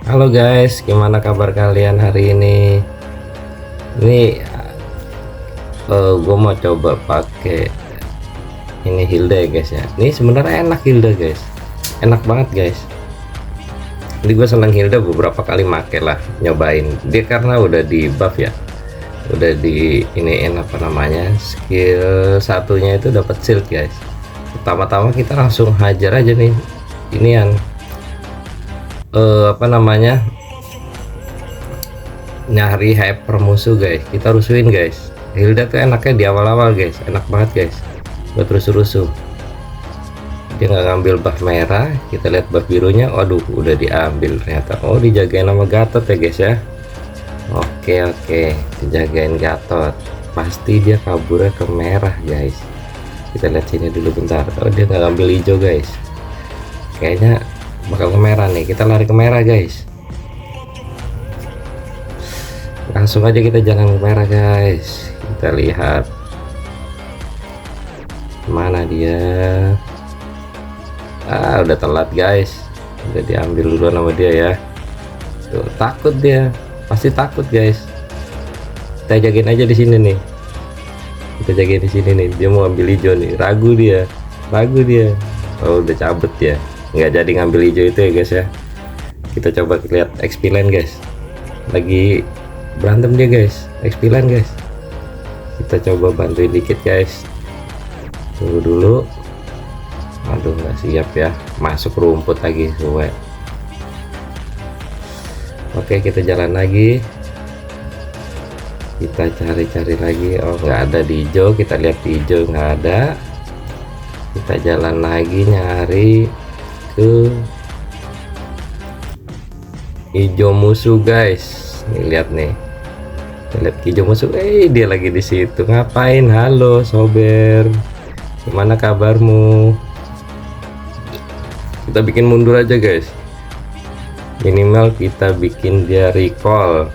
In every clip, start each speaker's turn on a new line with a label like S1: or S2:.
S1: Halo guys, gimana kabar kalian hari ini? Ini gue mau coba pakai ini Hilda ya guys ya. Ini sebenarnya enak Hilda guys, enak banget guys. Jadi gue seneng Hilda, beberapa kali make lah, nyobain. Dia karena udah di buff ya, udah di ini apa namanya, skill satunya itu dapat shield guys. Pertama-tama kita langsung hajar aja nih, inian apa namanya, nyari hyper musuh guys. Kita rusuhin guys. Hilda tuh enaknya di awal-awal guys, enak banget guys buat rusuh-rusuh. Dia nggak ngambil buff merah, kita lihat buff birunya. Waduh, udah diambil ternyata. Oh, dijagain sama Gatot ya guys ya. Oke, dijagain Gatot. Pasti dia kaburnya ke merah guys. Kita lihat sini dulu bentar. Oh, dia nggak ngambil hijau guys, kayaknya bakal ke merah nih. Kita lari ke merah guys, langsung aja kita jalan ke merah guys. Kita lihat mana dia. Udah telat guys, udah diambil duluan sama dia ya. Tuh, takut dia, pasti takut guys. Kita jagain aja di sini nih, kita jagain di sini nih. Dia mau ambil hijau nih, ragu dia. Oh, udah cabut ya, nggak jadi ngambil hijau itu ya guys ya. Kita coba lihat XP line guys, lagi berantem dia guys. XP line guys, kita coba bantuin dikit guys. Tunggu dulu. Aduh, nggak siap ya, masuk rumput lagi suwe. Oke, kita jalan lagi, kita cari-cari lagi. Oh, nggak ada di hijau. Kita lihat di hijau, nggak ada. Kita jalan lagi nyari ke hijau musuh guys. Nih, lihat nih, kita lihat hijau musuh. Dia lagi di situ. Ngapain? Halo sober, gimana kabarmu? Kita bikin mundur aja guys, minimal kita bikin dia recall.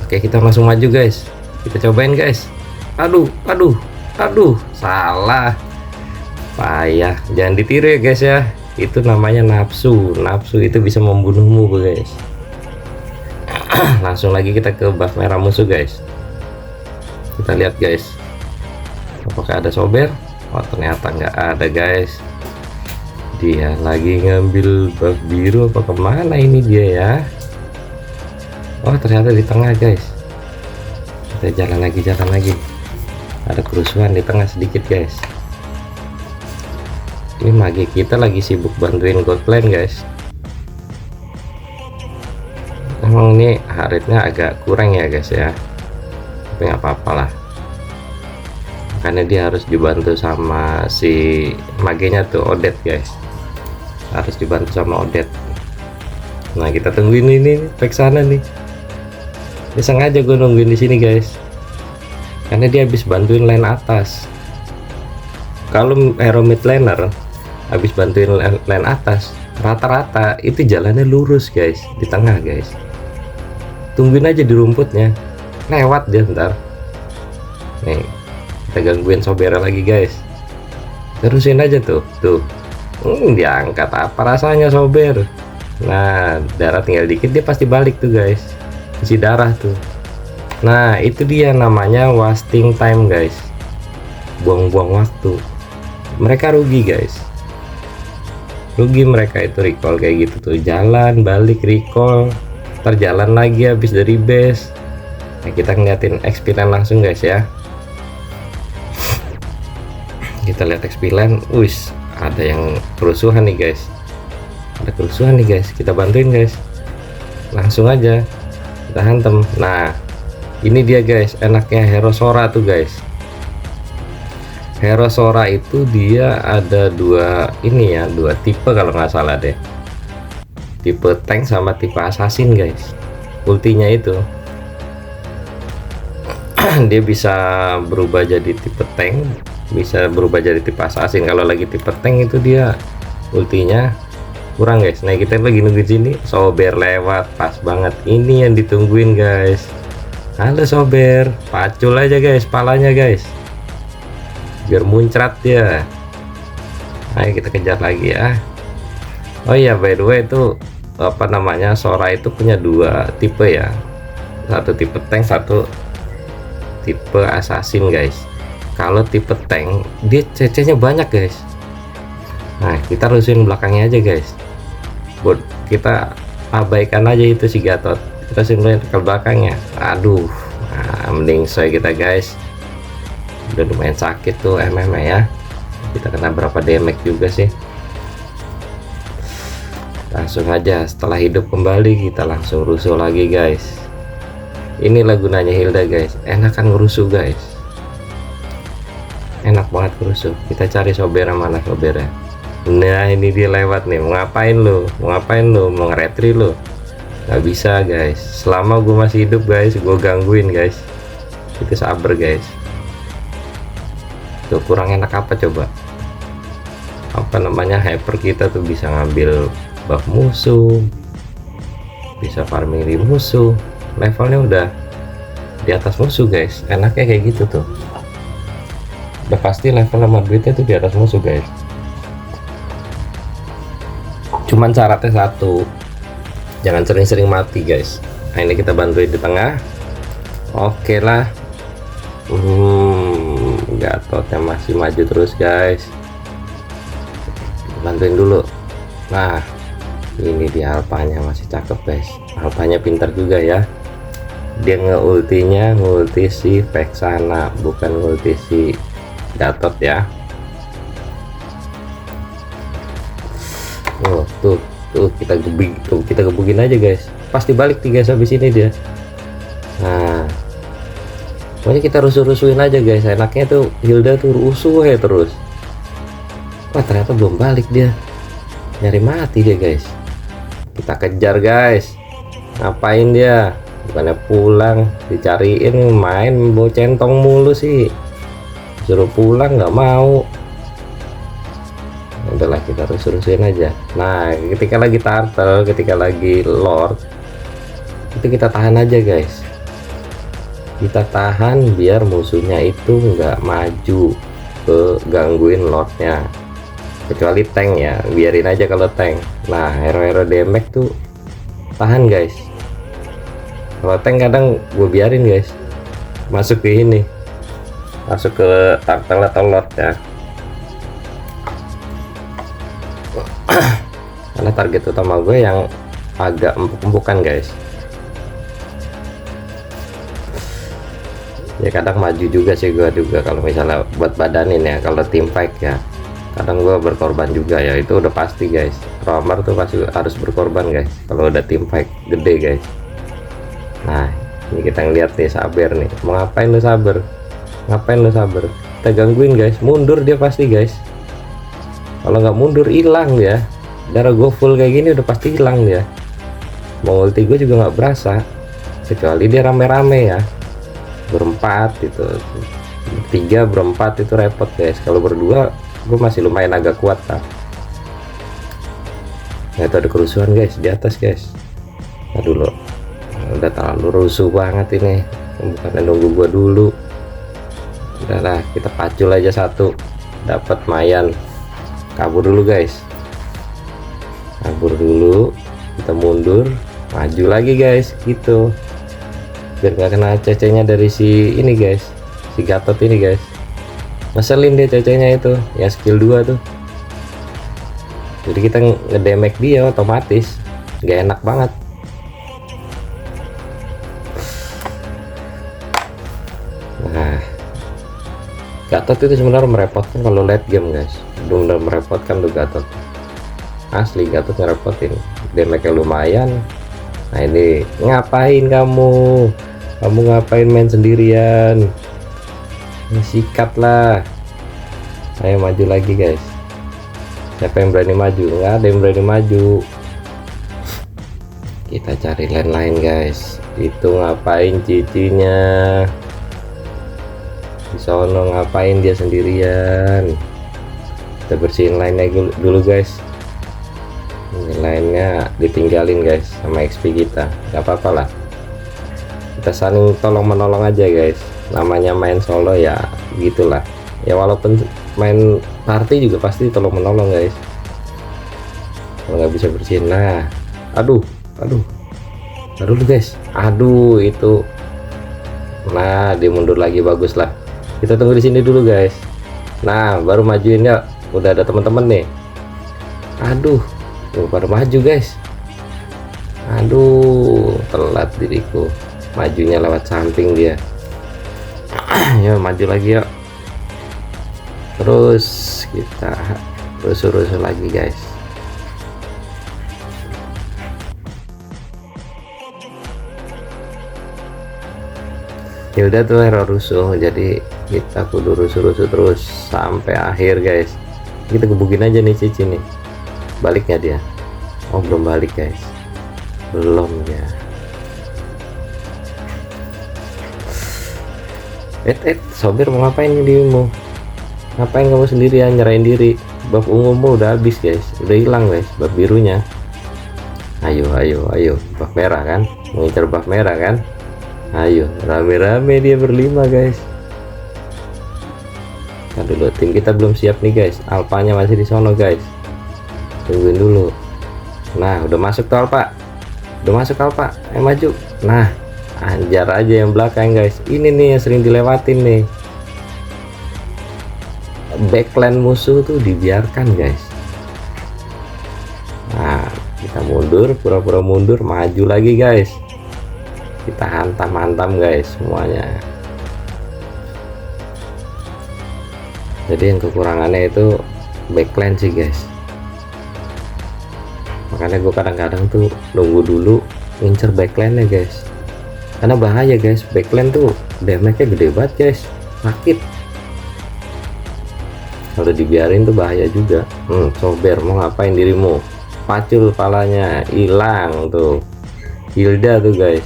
S1: Oke, kita langsung maju guys, kita cobain guys. Aduh, salah, payah. Jangan ditiru ya guys ya, itu namanya nafsu itu bisa membunuhmu guys. Langsung lagi kita ke buff merah musuh guys. Kita lihat guys, apakah ada sober? Oh, ternyata nggak ada guys. Dia lagi ngambil buff biru apa kemana ini dia ya. Oh, ternyata di tengah guys. Kita jalan lagi. Ada kerusuhan di tengah sedikit guys. Ini magi kita lagi sibuk bantuin gold plan guys. Emang ini haritnya agak kurang ya guys ya, tapi nggak apa-apa lah, karena dia harus dibantu sama si magenya tuh, Odet guys. Harus dibantu sama Odet. Nah, kita tungguin ini back sana nih. Dia sengaja gue nungguin di sini guys, karena dia habis bantuin lane atas. Kalau hero mid laner habis bantuin lane atas, rata-rata itu jalannya lurus guys, di tengah guys. Tungguin aja di rumputnya, lewat dia ntar. Nih, kita gangguin sobera lagi guys. Terusin aja tuh. Diangkat apa rasanya sober. Nah, darah tinggal dikit, dia pasti balik tuh guys, isi darah tuh. Nah, itu dia namanya wasting time guys, buang-buang waktu. Mereka rugi guys, rugi mereka itu recall kayak gitu tuh, jalan balik recall, terjalan lagi habis dari base. Nah, kita ngeliatin XP line langsung guys ya. Kita lihat XP line, wis ada yang kerusuhan nih guys, kita bantuin guys, langsung aja kita hantem. Nah, ini dia guys, enaknya hero Sora tuh guys. Hero Sora itu dia ada dua tipe kalau nggak salah deh, tipe tank sama tipe assassin guys. Ultinya itu dia bisa berubah jadi tipe tank, bisa berubah jadi tipe assassin. Kalau lagi tipe tank itu dia ultinya kurang guys. Nah, kita lagi nungguin sini, sober lewat pas banget. Ini yang ditungguin guys. Halo sober, pacul aja guys palanya guys, biar muncrat dia. Ayo kita kejar lagi ya. Oh iya, by the way itu apa namanya, Sora itu punya dua tipe ya, satu tipe tank, satu tipe assassin guys. Kalau tipe tank dia CC nya banyak guys. Nah kita rusuhin belakangnya aja guys, buat kita abaikan aja itu si Gatot, kita simpen ke belakangnya. Aduh, nah, mending saya kita guys, udah lumayan sakit tuh MM ya. Kita kena berapa damage juga sih. Langsung aja setelah hidup kembali kita langsung rusuh lagi guys. Inilah gunanya Hilda guys, enakan ngerusuh guys, enak banget ngerusuh. Kita cari Sobera, mana Sobera. Nah ini dia lewat nih. Mau ngapain lo, mau ngapain lo, mau nge-retry lo? Nggak bisa guys, selama gue masih hidup guys gue gangguin guys. Itu sabar guys. Tuh kurang enak apa coba, apa namanya, hyper kita tuh bisa ngambil buff musuh, bisa farming di musuh, levelnya udah di atas musuh guys. Enaknya kayak gitu tuh, udah pasti level sama duitnya tuh di atas musuh guys. Cuman syaratnya satu, jangan sering-sering mati guys. Nah ini kita bantuin di tengah. Oke lah. Gatotnya masih maju terus guys, bantuin dulu. Nah ini dia alpanya, masih cakep guys. Alpanya pintar juga ya, dia nge-ultinya ngulti si Vexana, bukan ngulti si Gatot ya. Oh tuh kita gebukin aja guys, pasti balik 3 habis ini dia. Nah pokoknya kita rusuh-rusuhin aja guys. Enaknya tuh Hilda tuh rusuh ya terus. Wah ternyata belum balik dia, nyari mati dia guys. Kita kejar guys. Ngapain dia, bukannya pulang dicariin, main bawa centong mulu sih. Suruh pulang nggak mau. Udahlah kita rusuh-rusuhin aja. Nah ketika lagi turtle, ketika lagi lord, itu kita tahan aja guys. Kita tahan biar musuhnya itu nggak maju ke gangguin lordnya, kecuali tank ya, biarin aja kalau tank. Nah hero-hero damage tuh tahan guys. Kalau tank kadang gue biarin guys masuk ke ini, masuk ke turtle atau lord ya. Karena target utama gue yang agak empuk-empukan guys. Ya kadang maju juga sih gue juga kalau misalnya buat badanin ya. Kalau team fight ya kadang gue berkorban juga ya, itu udah pasti guys. Roamer tuh pasti harus berkorban guys kalau udah team fight gede guys. Nah ini kita ngeliat nih Saber nih, mau ngapain lu Saber, ngapain lu Saber, kita gangguin guys. Mundur dia pasti guys, kalau nggak mundur hilang ya. Darah gue full kayak gini udah pasti hilang dia. Mau ulti gue juga nggak berasa, kecuali dia rame-rame ya, berempat itu, 3 berempat itu repot guys. Kalau berdua gue masih lumayan agak kuat lah. Nah itu ada kerusuhan guys di atas guys. Aduh lo, udah terlalu rusuh banget ini, bukan nunggu gua dulu. Udahlah kita pacul aja satu, dapat mayan. Kabur dulu guys, kabur dulu, kita mundur, maju lagi guys gitu, biar nggak kena CC-nya dari si ini guys, si Gatot ini guys. Ngeselin dia CC-nya itu ya, skill 2 tuh. Jadi kita ngedamage dia otomatis, nggak enak banget. Nah Gatot itu sebenarnya merepotkan kalau late game guys, benar merepotkan tuh Gatot, asli Gatot ngerepotin. Damage-nya lumayan. Nah ini ngapain kamu ngapain main sendirian, sikat lah. Ayo maju lagi guys. Siapa yang berani maju? Nggak ada yang berani maju. Kita cari lane lain guys. Itu ngapain cicinya di sono, ngapain dia sendirian. Kita bersihin line-nya dulu guys. Ini line-nya ditinggalin guys sama XP kita, nggak apa-apa lah. Kita saling tolong menolong aja guys, namanya main solo ya gitulah ya. Walaupun main party juga pasti tolong menolong guys. Kalau nggak bisa bersihin, nah Aduh, aduh, aduh guys, aduh itu. Nah, dia mundur lagi, bagus lah. Kita tunggu di sini dulu guys. Nah, baru majuin ya. Udah ada teman-teman nih. Aduh, baru maju guys. Aduh, telat diriku. Majunya lewat samping dia. Ya, maju lagi yuk. Terus kita rusuh-rusuh lagi guys. Ya udah tuh error rusuh, jadi kita kudu rusuh-rusuh terus sampai akhir guys. Kita gebukin aja nih Cici nih. Baliknya dia. Oh, belum balik guys. Belum ya. Sobir mau ngapain nih dirimu? Ngapain kamu sendirian nyerahin diri? Buff ungumu udah habis guys, udah hilang guys buff birunya. Ayo buff merah kan, mengincar buff merah kan. Ayo rame-rame dia berlima guys. Nah dulu, tim kita belum siap nih guys, alpanya masih di sono guys, tungguin dulu. Nah udah masuk tuh alpa, udah masuk alpa, ayo maju. Nah anjar aja yang belakang guys, ini nih yang sering dilewatin nih. Backline musuh tuh dibiarkan guys. Nah kita mundur, pura-pura mundur, maju lagi guys. Kita hantam guys semuanya. Jadi yang kekurangannya itu backline sih guys, makanya gue kadang-kadang tuh nunggu dulu ngincer backline nya guys, karena bahaya guys. Backline tuh damage nya gede banget guys, sakit kalau dibiarin tuh, bahaya juga. Sober mau ngapain dirimu? Pacul palanya, hilang tuh Hilda tuh guys.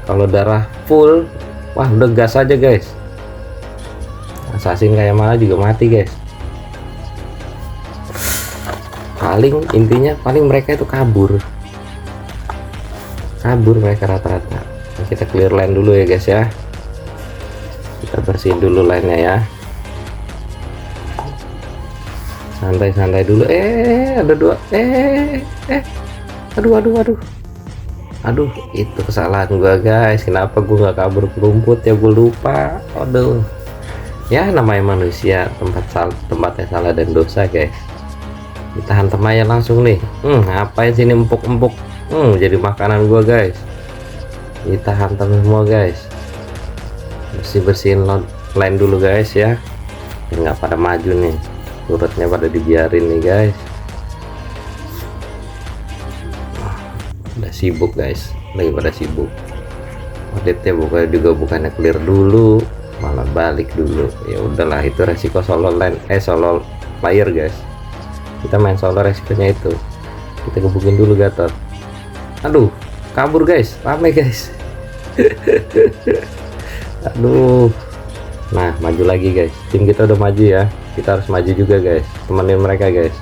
S1: Kalau darah full, wah udah gas aja guys. Assassin kayak malah juga mati guys. Paling intinya mereka itu kabur mereka rata-rata. Kita clear line dulu ya guys ya. Kita bersihin dulu line-nya ya. Santai-santai dulu. Ada dua. Aduh, itu kesalahan gua guys. Kenapa gua nggak kabur ke rumput ya? Gua lupa. Aduh. Ya namanya manusia, tempatnya salah dan dosa guys. Kita hantam aja langsung nih. Ngapain sini empuk-empuk? Jadi makanan gua guys. Kita hantam semua guys. Bersihin line dulu guys ya. Nggak pada maju nih. Turutnya pada dibiarin nih guys. Udah sibuk guys, lagi pada sibuk. Auditnya bukannya clear dulu, malah balik dulu. Ya udahlah, itu resiko solo player guys. Kita main solo, resikonya itu. Kita gebukin dulu Gatot. Aduh, kabur guys, rame guys. Aduh. Nah maju lagi guys, tim kita udah maju ya. Kita harus maju juga guys, temenin mereka guys.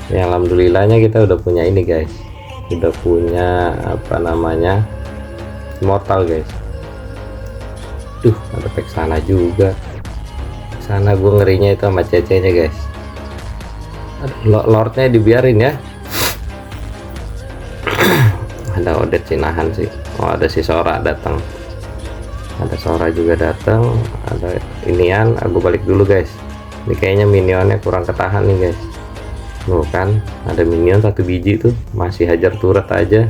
S1: Ya alhamdulillahnya kita udah punya ini guys, udah punya apa namanya, immortal guys. Ada pack sana juga. Sana gue ngerinya itu sama CC-nya guys. Aduh, lordnya dibiarin ya. Ada Odet Cinahan sih. Oh ada si Sora datang. Ada Sora juga datang. Ada inian. Aku balik dulu guys. Ini kayaknya minionnya kurang ketahan nih guys. Loh kan ada minion 1 biji tuh, masih hajar turret aja.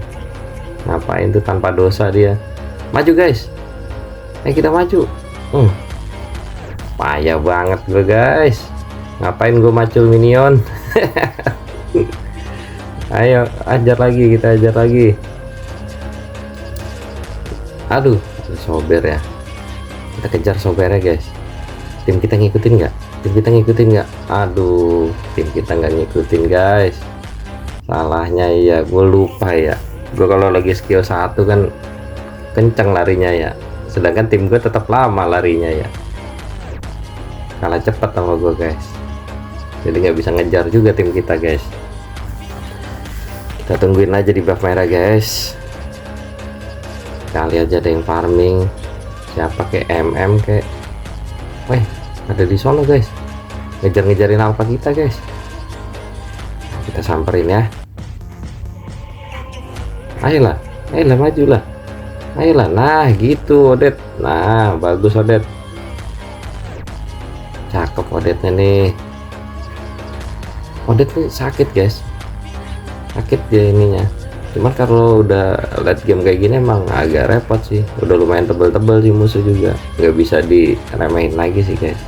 S1: Ngapain tuh tanpa dosa dia. Maju guys. Kita maju. Payah banget gue guys. Ngapain gue macul minion. Ayo ajar lagi, kita ajar lagi. Aduh, sober ya. Kita kejar sobernya guys. Tim kita ngikutin nggak? Aduh, tim kita nggak ngikutin guys. Salahnya ya, gue lupa ya. Gue kalau lagi skill 1 kan kenceng larinya ya, sedangkan tim gue tetap lama larinya ya. Kalah cepat sama gue guys. Jadi nggak bisa ngejar juga tim kita guys. Kita tungguin aja di buff merah guys. Kali aja ada yang farming. Siapa kayak kayak. Ada di sono guys, ngejar-ngejarin alpha kita guys. Nah, kita kita samperin ya. Ayolah, ayolah, majulah, ayolah. Nah gitu Odet, nah bagus Odet, cakep Odetnya nih. Odet nih sakit guys, sakit dia ininya. Cuman kalau udah late game kayak gini emang agak repot sih, udah lumayan tebel-tebel sih musuh juga, nggak bisa diremehin lagi sih guys.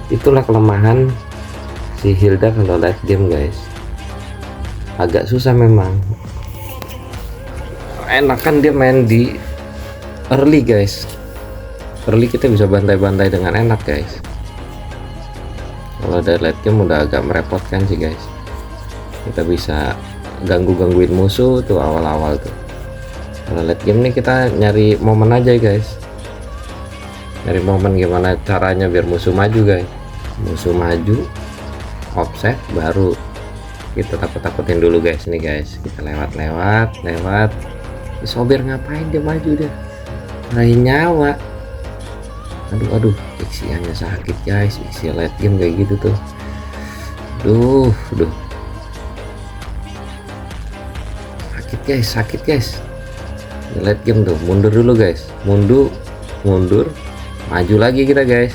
S1: Itulah kelemahan si Hilda kalau late game guys, agak susah memang. Enakan dia main di early guys, early kita bisa bantai-bantai dengan enak guys. Kalau ada late game udah agak merepotkan sih guys, kita bisa gangguin musuh tuh awal-awal tuh. Kalau late game nih kita nyari momen aja guys, nyari momen gimana caranya biar musuh maju guys. Musuh maju offset baru kita takut-takutin dulu guys. Nih guys, kita lewat Sober ngapain dia maju dia, raih nyawa. Aduh Ixiannya sakit guys, Ixia late game kayak gitu tuh. Duh sakit guys. Late game tuh, mundur dulu guys, mundur, maju lagi kita guys,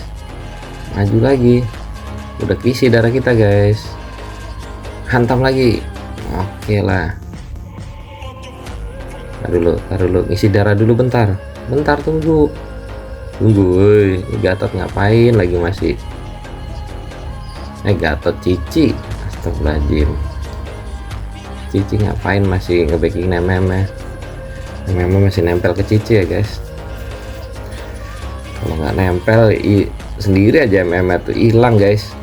S1: maju lagi. Udah keisi darah kita guys, hantam lagi. Oke lah, tar dulu isi darah dulu bentar, tunggu woi. Ini Gatot ngapain lagi masih Gatot Cici, astagfirullahaladzim. Cici ngapain masih nge-backing meme masih nempel ke Cici ya guys. Kalau nggak nempel sendiri aja meme tuh hilang guys.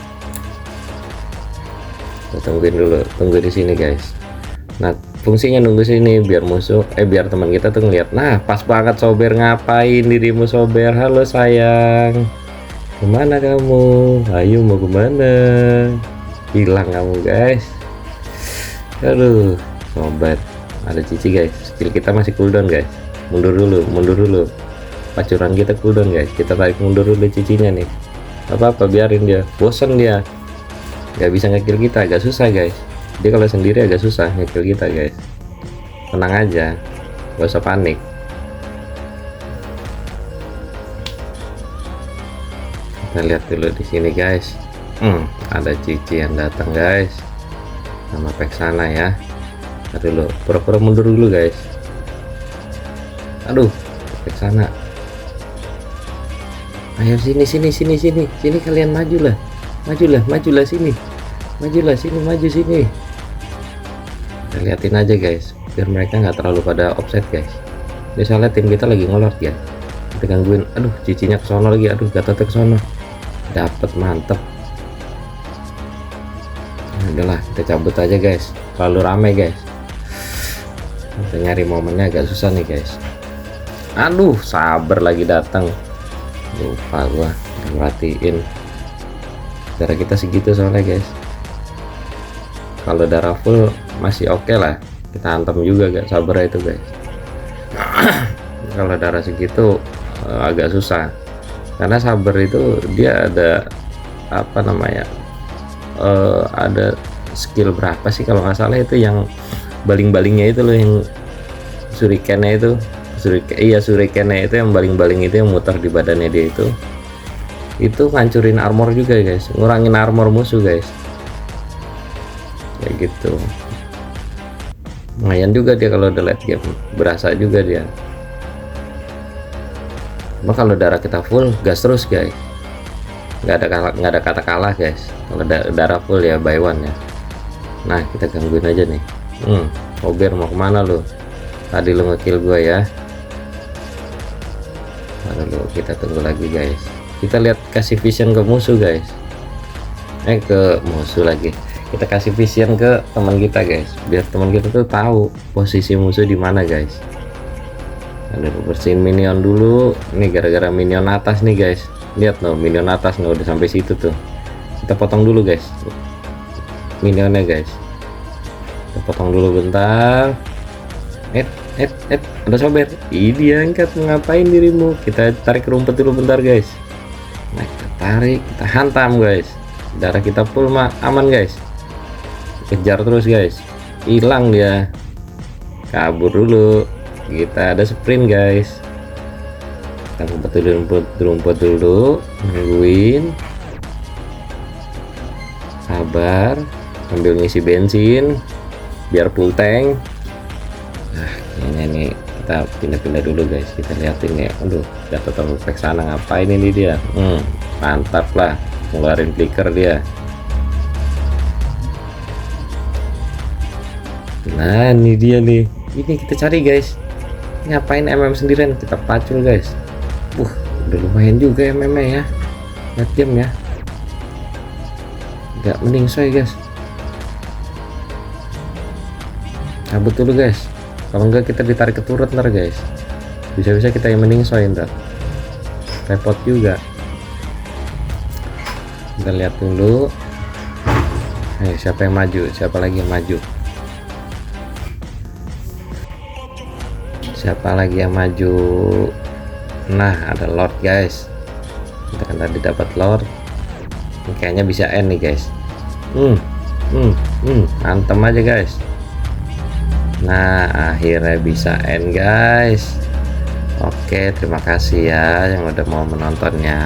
S1: Kita tunggu di sini guys. Nah fungsinya nunggu sini biar musuh biar teman kita tuh ngeliat. Nah pas banget Sober, ngapain dirimu Sober? Halo sayang, kemana kamu? Ayo mau kemana? Hilang kamu guys. Aduh Sober, ada Cici guys. Skill kita masih cooldown guys, mundur dulu. Pacuran kita cooldown guys, kita tarik mundur dulu Cicinya nih. Apa-apa biarin dia, bosan dia, nggak bisa ngekill kita, agak susah guys. Dia kalau sendiri agak susah ngekill kita guys. Tenang aja, gak usah panik. Kita lihat dulu di sini guys. Ada Cici yang datang guys, sama Peksana ya. Dulu pura-pura mundur dulu guys. Aduh Peksana, ayo sini kalian majulah sini. Maju sini. Kita liatin aja guys, biar mereka nggak terlalu pada offset guys. Misalnya tim kita lagi ngolot ya, kita gangguin. Aduh Cicinya kesono lagi, aduh Gatotnya kesono, dapat mantep. Udahlah kita cabut aja guys, terlalu rame guys. Kita nyari momennya agak susah nih guys. Aduh Sabar lagi datang, lupa gua merhatiin darah kita segitu soalnya guys. Kalau darah full masih oke lah, kita hantam juga gak Sabar itu guys. Kalau darah segitu agak susah, karena Sabar itu dia ada apa namanya, ada skill berapa sih kalau nggak salah itu, yang baling-balingnya itu loh, yang shurikennya itu, shurikennya itu yang baling-baling itu, yang muter di badannya dia itu ngancurin armor juga guys, ngurangin armor musuh guys, kayak gitu. Lumayan juga dia kalau udah late game, berasa juga dia. Cuma kalau darah kita full gas terus guys, nggak ada kata kalah guys. Kalau darah full ya by one ya. Nah kita gangguin aja nih. Sober mau kemana lu? Tadi lu ngekill gua ya. Lalu kita tunggu lagi guys. Kita lihat, kasih vision ke musuh guys. Ke musuh lagi. Kita kasih vision ke teman kita guys, biar teman kita tuh tahu posisi musuh di mana guys. Ada bersihin minion dulu. Nih gara-gara minion atas nih guys. Lihat no, minion atas nih udah sampai situ tuh. Kita potong dulu guys minionnya guys. Kita potong dulu bentar. Ada Sober. Ih dia angkat, ngapain dirimu? Kita tarik rumput dulu bentar guys. Nah kita tarik, kita hantam guys. Darah kita full mah aman guys. kejar terus guys, hilang dia, kabur dulu. Kita ada sprint guys, kita ngumpet rumput dulu, nungguin, sabar sambil ngisi bensin biar full tank. Nah kayaknya nih kita pindah-pindah dulu guys, kita liatin ya. Aduh udah total refleks sana, ngapain ini dia. Mantap lah, ngeluarin flicker dia. Nah ini dia nih, ini kita cari guys. Ngapain sendirian, kita pacul guys. Udah lumayan juga nya ya, lihat jam ya, nggak mending soy guys. Cabut dulu guys, kalau enggak kita ditarik ke turret ntar guys, bisa-bisa kita yang mending soy ntar, repot juga. Kita lihat dulu, siapa yang maju, siapa lagi yang maju, siapa lagi yang maju. Nah ada Lord guys, kita kan tadi dapat Lord, ini kayaknya bisa end nih guys. Antem aja guys. Nah akhirnya bisa end guys. Oke, terima kasih ya yang udah mau menontonnya.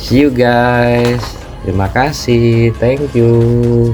S1: See you guys, terima kasih, thank you.